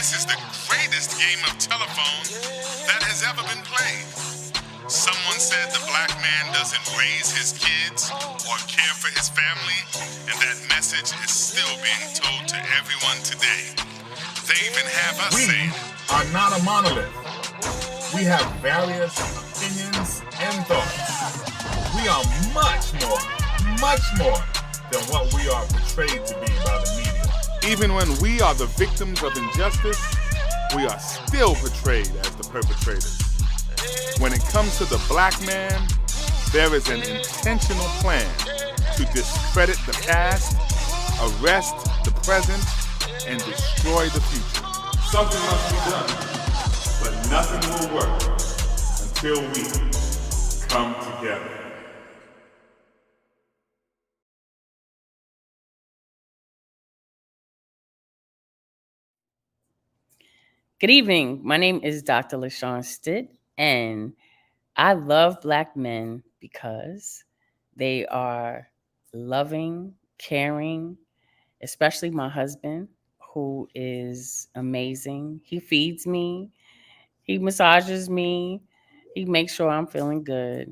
This is the greatest game of telephone that has ever been played. Someone said the black man doesn't raise his kids or care for his family, and that message is still being told to everyone today. They even have us saying, We are not a monolith. We have various opinions and thoughts. We are much more than what we are portrayed to be by the media. even when we are the victims of injustice, we are still portrayed as the perpetrators. When it comes to the black man, there is an intentional plan to discredit the past, arrest the present, and destroy the future. Something must be done, but nothing will work until we come together. Good evening. My name is Dr. LaShawn Stitt, and I love black men because they are loving, caring, especially my husband, who is amazing. He feeds me, he massages me, he makes sure I'm feeling good.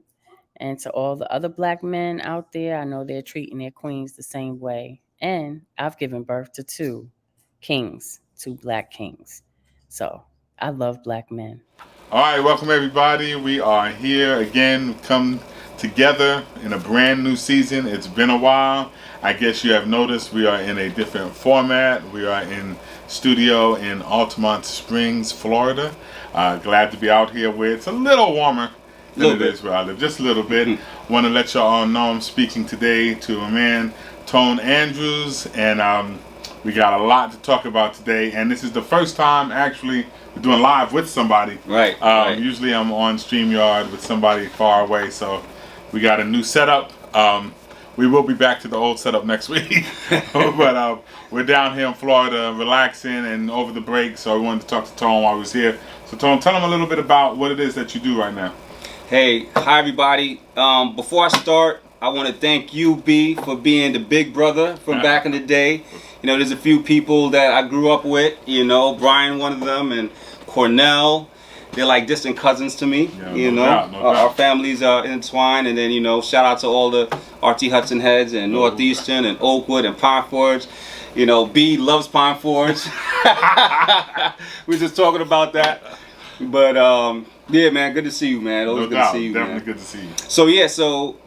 And to all the other black men out there, I know they're treating their queens the same way. And I've given birth to two black kings. So I love black men. All right, welcome everybody. We are here again, come together in a brand new season. It's been a while. I guess you have noticed we are in a different format. We are in studio in Altamont Springs, Florida. Glad to be out here where it's a little warmer than it is where I live, just a little bit. Want to let y'all all know I'm speaking today to a man, Tone Andrews, and we got a lot to talk about today. And this is the first time actually we're doing live with somebody. Right. Usually I'm on StreamYard with somebody far away, so we got a new setup. We will be back to the old setup next week, but we're down here in Florida relaxing and over the break, so we wanted to talk to Tone while he was here. So Tone, tell him a little bit about what it is that you do right now. Hey, hi everybody. Before I start, I want to thank you, B, for being the big brother from back in the day. You know, there's a few people that I grew up with, you know, Brian, one of them, and Cornell. They're like distant cousins to me, Yeah, no doubt. Our families are intertwined. And then, you know, shout out to all the RT Hudson heads and Northeastern and Oakwood and Pine Forge. You know, B loves Pine Forge. We were just talking about that. But, yeah, man, good to see you, man. Always good to see you, definitely man. good to see you. So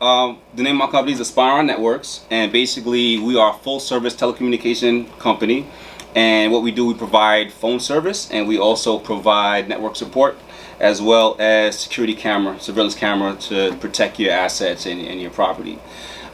the name of my company is AspireOn Networks, and basically we are a full-service telecommunication company. And what we do, we provide phone service, and we also provide network support, as well as surveillance camera to protect your assets and your property.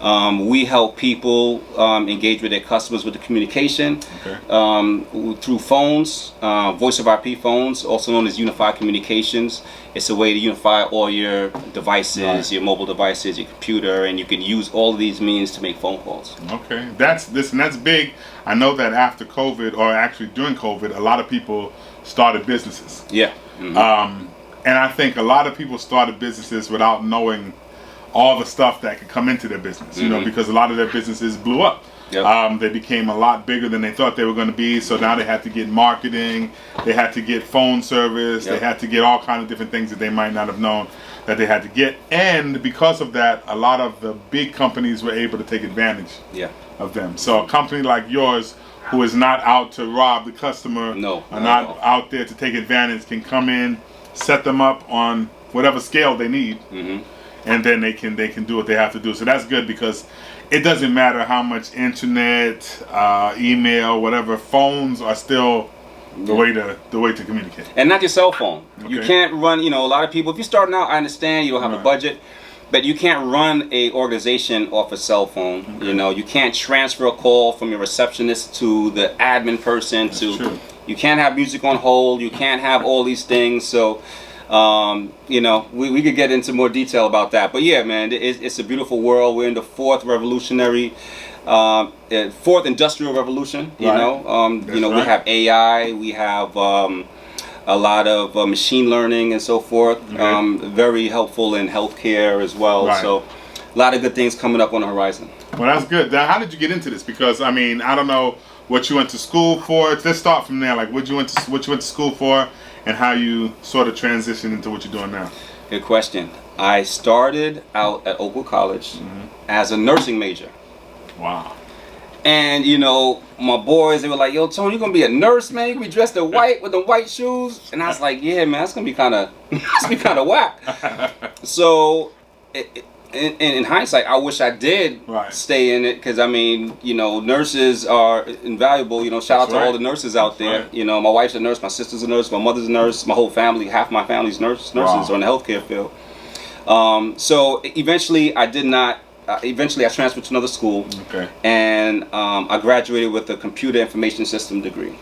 We help people engage with their customers with the communication through phones, voice over IP phones, also known as unified communications. It's a way to unify all your devices, your mobile devices, your computer, and you can use all of these means to make phone calls. Okay, that's big. I know that after COVID, or actually during COVID, a lot of people started businesses. Yeah. Mm-hmm. And I think a lot of people started businesses without knowing all the stuff that could come into their business, you know, because a lot of their businesses blew up. Yep. They became a lot bigger than they thought they were going to be, so now they had to get marketing, they had to get phone service, they had to get all kinds of different things that they might not have known that they had to get. And because of that, a lot of the big companies were able to take advantage of them. So a company like yours, who is not out to rob the customer, not out there to take advantage, can come in, set them up on whatever scale they need, and then they can do what they have to do. So that's good, because it doesn't matter how much internet, email, whatever, phones are still the way to communicate. And not your cell phone. You can't run, you know, a lot of people, if you're starting out, I understand you don't have a budget, but you can't run a organization off a cell phone. You know, you can't transfer a call from your receptionist to the admin person. You can't have music on hold, you can't have all these things. So you know, we could get into more detail about that, but yeah, man, it's a beautiful world. We're in the fourth industrial revolution. You know, we have AI, we have a lot of machine learning and so forth. Very helpful in healthcare as well. So a lot of good things coming up on the horizon. Well, that's good. Now, how did you get into this? Because I mean, I don't know what you went to school for. Let's start from there. Like what you went to school for, and how you sort of transitioned into what you're doing now. Good question. I started out at Oakwood College as a nursing major. Wow. And you know, my boys, they were like, "Yo, Tony, you gonna be a nurse, man? You gonna be dressed in white with the white shoes?" And I was like, "Yeah, man, that's gonna be kind of whack." So, in hindsight, I wish I did stay in it, because I mean, you know, nurses are invaluable. You know, shout out to all the nurses out there. You know, my wife's a nurse, my sister's a nurse, my mother's a nurse, my whole family, half my family's nurses are in the healthcare field. So eventually, I transferred to another school, and I graduated with a computer information system degree.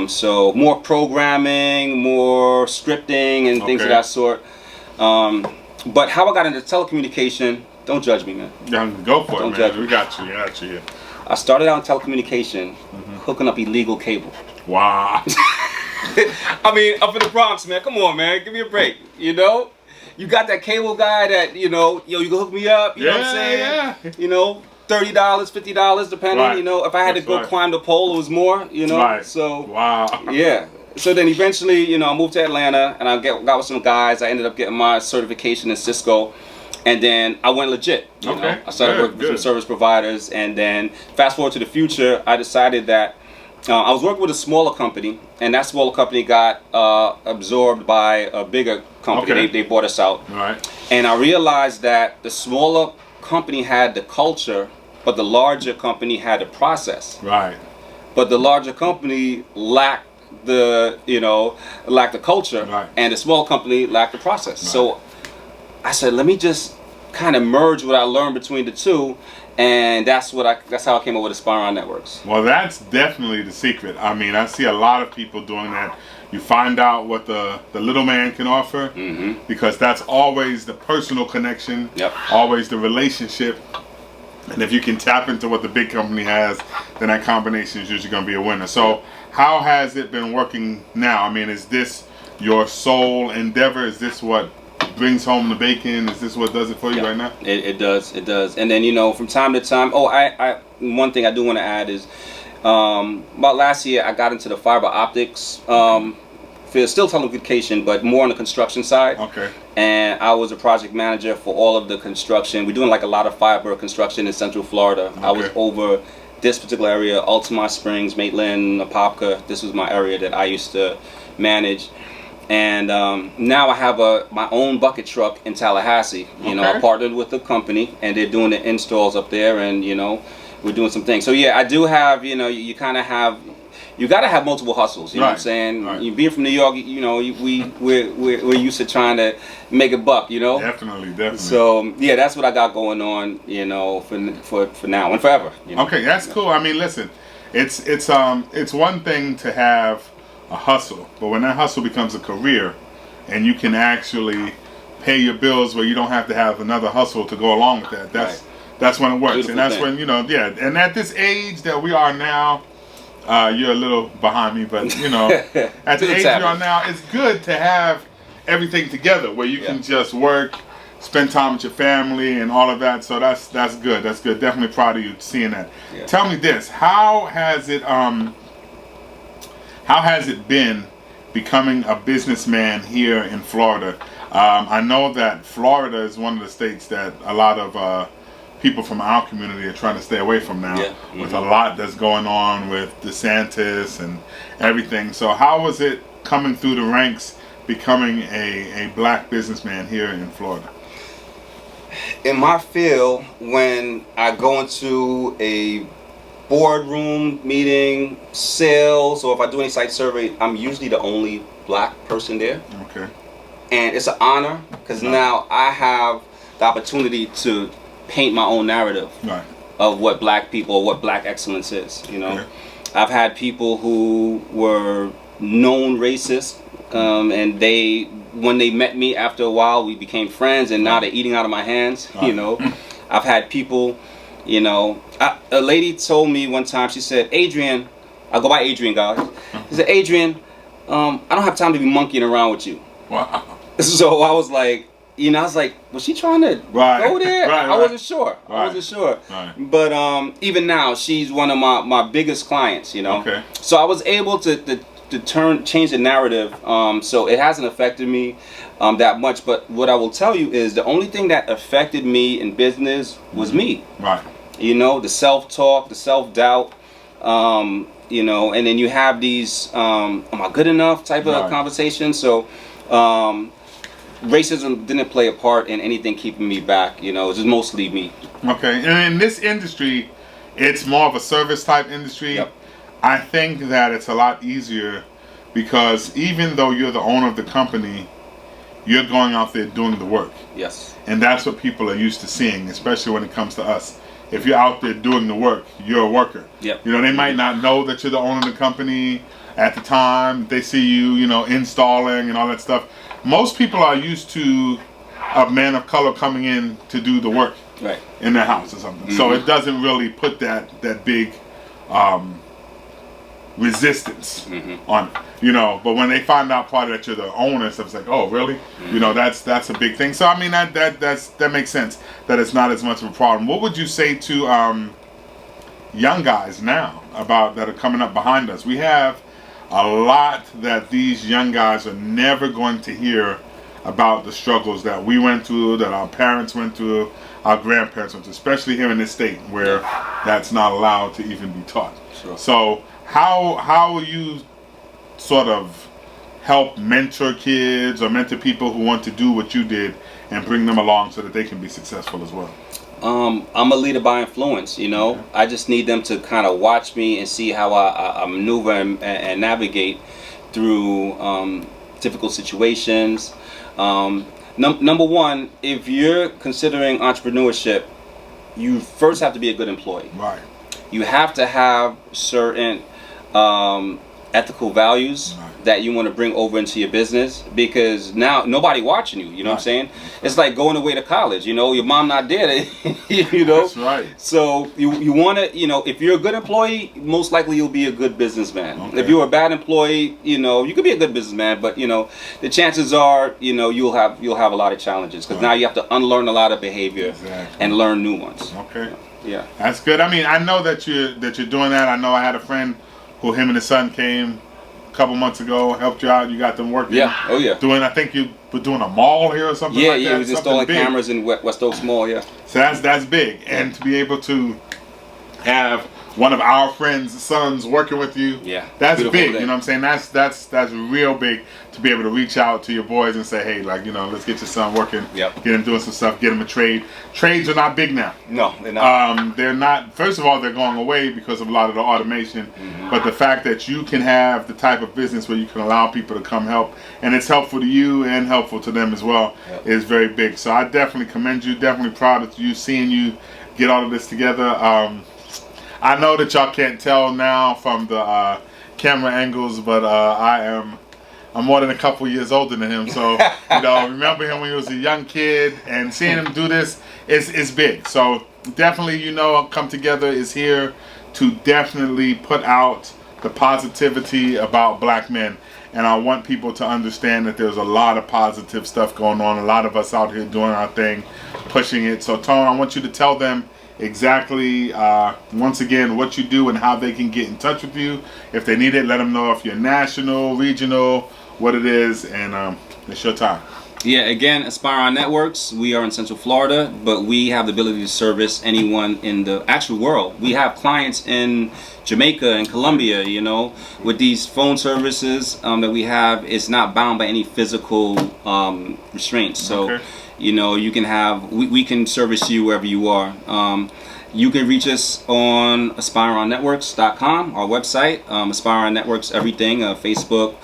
So more programming, more scripting, and things of that sort. But how I got into telecommunication, don't judge me, man. Yeah, go for Don't it, judge man. me. We got you. Yeah. I started out in telecommunication, hooking up illegal cable. Wow. I mean, up in the Bronx, man. Come on, man. Give me a break. You know? You got that cable guy that, you know, yo, you can hook me up. You know what I'm saying? Yeah. You know, $30, $50, depending. You know, if I had to go climb the pole, it was more, you know? So, wow. Yeah. So then eventually, you know, I moved to Atlanta, and I got with some guys. I ended up getting my certification in Cisco, and then I went legit. You know, I started working with some service providers, and then fast forward to the future, I decided that I was working with a smaller company, and that smaller company got absorbed by a bigger company. They bought us out. And I realized that the smaller company had the culture, but the larger company had the process. But the larger company lacked the culture, and the small company lacked the process. So I said, let me just kind of merge what I learned between the two, and that's how I came up with AspireOn Networks. Well, that's definitely the secret. I mean, I see a lot of people doing that. You find out what the little man can offer, because that's always the personal connection, always the relationship. And if you can tap into what the big company has, then that combination is usually going to be a winner. So how has it been working now? I mean, is this your sole endeavor? Is this what brings home the bacon? Is this what does it for you right now? It does. And then, you know, from time to time, one thing I do want to add is, about last year I got into the fiber optics field, still telecommunication, but more on the construction side. And I was a project manager for all of the construction. We're doing like a lot of fiber construction in Central Florida. I was over this particular area, Altamont Springs, Maitland, Apopka. This was my area that I used to manage. And now I have my own bucket truck in Tallahassee. You know, I partnered with the company, and they're doing the installs up there, and you know, we're doing some things. So yeah, I do have, you know, you kind of have, you got to have multiple hustles. You know what I'm saying? You being from New York, you know, we're used to trying to make a buck. You know. Definitely. So yeah, that's what I got going on. You know, for now and forever. You know? Okay, that's cool. I mean, listen, it's one thing to have a hustle, but when that hustle becomes a career, and you can actually pay your bills where you don't have to have another hustle to go along with that, that's when it works. Beautiful. And that's when, you know, and at this age that we are now, you're a little behind me, but you know, at the age we are now, it's good to have everything together where you can just work, spend time with your family and all of that. So that's good. That's good. Definitely proud of you seeing that. Tell me this, how has it been becoming a businessman here in Florida? I know that Florida is one of the states that a lot of people from our community are trying to stay away from now, with a lot that's going on with DeSantis and everything. So how was it coming through the ranks, becoming a black businessman here in Florida? In my field, when I go into a boardroom meeting, sales, or if I do any site survey, I'm usually the only black person there. And it's an honor, because now I have the opportunity to paint my own narrative of what black people, or what black excellence is. You know, I've had people who were known racist, and when they met me after a while, we became friends, and now they're eating out of my hands. You know, I've had people. You know, a lady told me one time, she said, Adrian, I go by Adrian, guys. She said, Adrian, I don't have time to be monkeying around with you. Wow. So I was like, you know, I was like, was she trying to go there? I wasn't sure. I wasn't sure. But even now, she's one of my biggest clients, you know. Okay. So I was able to change the narrative. So it hasn't affected me that much. But what I will tell you is the only thing that affected me in business was me. Right. You know, the self-talk, the self-doubt. You know, and then you have these am I good enough type of conversations. So racism didn't play a part in anything keeping me back. You know, it was just mostly me. Okay. And in this industry, it's more of a service type industry. Yep. I think that it's a lot easier because even though you're the owner of the company, you're going out there doing the work. Yes. And that's what people are used to seeing, especially when it comes to us. If you're out there doing the work, you're a worker. Yep. You know, they might not know that you're the owner of the company at the time. They see you, you know, installing and all that stuff. Most people are used to a man of color coming in to do the work in their house or something. Mm-hmm. So it doesn't really put that big resistance on it, you know. But when they find out part that you're the owner, so it's like, oh, really? You know, that's a big thing. So I mean, that makes sense that it's not as much of a problem. What would you say to young guys now that are coming up behind us? We have a lot that these young guys are never going to hear about the struggles that we went through, that our parents went through, our grandparents went through, especially here in this state where that's not allowed to even be taught. Sure. So how will you sort of help mentor kids or mentor people who want to do what you did and bring them along so that they can be successful as well? I'm a leader by influence, you know. Okay. I just need them to kind of watch me and see how I maneuver and navigate through difficult situations. Number one, if you're considering entrepreneurship, you first have to be a good employee. Right. You have to have certain ethical values that you want to bring over into your business, because now nobody watching you, you know what I'm saying? It's like going away to college, you know, your mom not there, you know? That's right. So you want to, you know, if you're a good employee, most likely you'll be a good businessman. Okay. If you're a bad employee, you know, you could be a good businessman, but, you know, the chances are, you know, you'll have a lot of challenges, because now you have to unlearn a lot of behavior and learn new ones. Okay. Yeah. That's good. I mean, I know that you're doing that. I know I had a friend who him and his son came a couple months ago, helped you out. You got them working. Yeah. Oh yeah. I think you were doing a mall here or something like that. Yeah, he was installing cameras in West Oaks Mall. Yeah. So that's big, and to be able to have one of our friends' sons working with you, that's big. You know what I'm saying? That's real big to be able to reach out to your boys and say, hey, like, you know, let's get your son working, get him doing some stuff, get him a trade. Trades are not big now. No, they're not. They're not. First of all, they're going away because of a lot of the automation. But the fact that you can have the type of business where you can allow people to come help, and it's helpful to you and helpful to them as well, is very big. So I definitely commend you. Definitely proud of you, seeing you get all of this together. I know that y'all can't tell now from the camera angles, but I'm more than a couple years older than him. So, you know, remember him when he was a young kid, and seeing him do this is big. So definitely, you know, Come Together is here to definitely put out the positivity about black men. And I want people to understand that there's a lot of positive stuff going on. A lot of us out here doing our thing, pushing it. So Tone, I want you to tell them exactly once again what you do and how they can get in touch with you. If they need it, let them know if you're national, regional, what it is, and it's your time. Yeah, again, AspireOn Networks. We are in Central Florida, but we have the ability to service anyone in the actual world. We have clients in Jamaica and Colombia, you know, with these phone services that we have. It's not bound by any physical restraints. So you know, you can have, we can service you wherever you are. You can reach us on AspireOnNetworks.com, our website. AspireOn Networks, everything, Facebook,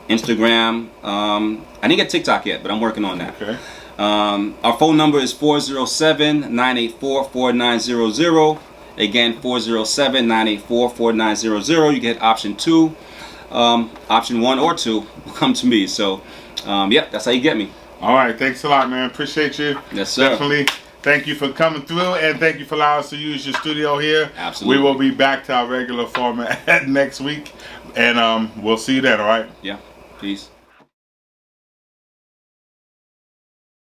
Instagram. I didn't get TikTok yet, but I'm working on that. Okay. Our phone number is 407-984-4900. Again, 407-984-4900. You get option 2. Option 1 or 2 will come to me. So, yep, that's how you get me. All right, thanks a lot, man. Appreciate you. Yes, sir. Definitely. Thank you for coming through, and thank you for allowing us to use your studio here. Absolutely. We will be back to our regular format next week, and we'll see you then, all right? Yeah. Peace.